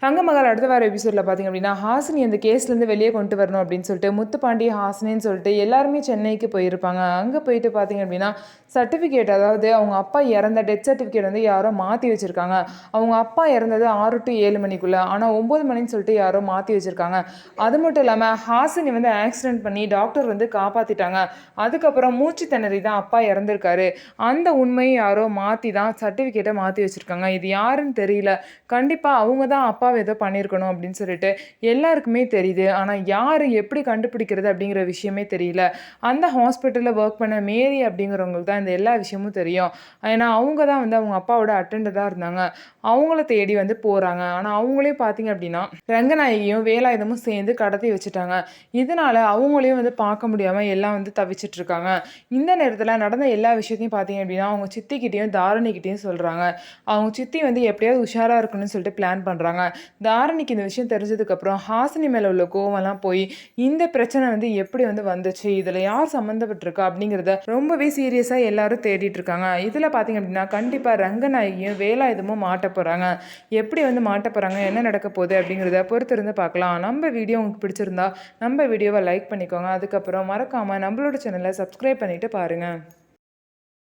தங்கமகள் அடுத்த வார எபிசோடில் பார்த்திங்க அப்படின்னா ஹாசினி அந்த கேஸ்லேருந்து வெளியே கொண்டு வரணும் அப்படின்னு சொல்லிட்டு முத்துப்பாண்டி ஹாசினின்னு சொல்லிட்டு எல்லாருமே சென்னைக்கு போயிருப்பாங்க. அங்கே போயிட்டு பார்த்திங்க அப்படின்னா சர்டிஃபிகேட், அதாவது அவங்க அப்பா இறந்த டெத் சர்டிஃபிகேட் வந்து யாரோ மாற்றி வச்சுருக்காங்க. அவங்க அப்பா இறந்தது 6 to 7 மணிக்குள்ளே, ஆனால் 9 மணின்னு சொல்லிட்டு யாரோ மாற்றி வச்சுருக்காங்க. அது மட்டும் இல்லாமல் ஹாசினி வந்து ஆக்சிடென்ட் பண்ணி டாக்டர் வந்து காப்பாற்றிட்டாங்க. அதுக்கப்புறம் மூச்சு திணறி தான் அப்பா இறந்துருக்காரு. அந்த உண்மையை யாரோ மாற்றி தான் சர்டிஃபிகேட்டை மாற்றி வச்சுருக்காங்க. இது யாருன்னு தெரியல. கண்டிப்பாக அவங்க தான் அப்பா ஏதோ பண்ணியிருக்கணும் அப்படின்னு சொல்லிட்டு எல்லாருக்குமே தெரியுது. ஆனால் யார் எப்படி கண்டுபிடிக்கிறது அப்படிங்கிற விஷயமே தெரியல. அந்த ஹாஸ்பிட்டலில் ஒர்க் பண்ண மேரி அப்படிங்கிறவங்களுக்கு தான் இந்த எல்லா விஷயமும் தெரியும். ஏன்னா அவங்க தான் வந்து அவங்க அப்பாவோட அட்டெண்டராக இருந்தாங்க. அவங்கள தேடி வந்து போகிறாங்க. ஆனால் அவங்களே பார்த்தீங்க அப்படின்னா ரங்கநாயகியும் வேலாயுதமும் சேர்ந்து கடத்தி வச்சுட்டாங்க. இதனால அவங்களையும் வந்து பார்க்க முடியாமல் எல்லாம் வந்து தவிச்சிட்டு இருக்காங்க. இந்த நேரத்தில் நடந்த எல்லா விஷயத்தையும் பார்த்தீங்க அப்படின்னா அவங்க சித்திக்கிட்டையும் தாரணிக்கிட்டையும் சொல்கிறாங்க. அவங்க சித்தி வந்து எப்படியாவது உஷாராக இருக்கணும்னு சொல்லிட்டு பிளான் பண்ணுறாங்க. தாரணிக்கு இந்த விஷயம் தெரிஞ்சதுக்கப்புறம் ஹாசினி மேலே உள்ள கோவம்லாம் போய் இந்த பிரச்சனை வந்து எப்படி வந்து வந்துச்சு, இதில் யார் சம்மந்தப்பட்டிருக்கா அப்படிங்கிறத ரொம்பவே சீரியஸாக எல்லாரும் தேடிட்டு இருக்காங்க. இதில் பார்த்தீங்க அப்படின்னா கண்டிப்பாக ரங்கநாயகியும் வேலாயுதமும் மாட்ட போகிறாங்க. எப்படி வந்து மாட்ட போகிறாங்க, என்ன நடக்க போகுது அப்படிங்கிறத பொறுத்திருந்து பார்க்கலாம். நம்ம வீடியோ உங்களுக்கு பிடிச்சிருந்தா நம்ம வீடியோவை லைக் பண்ணிக்கோங்க. அதுக்கப்புறம் மறக்காமல் நம்மளோட சேனலை சப்ஸ்கிரைப் பண்ணிவிட்டு பாருங்கள்.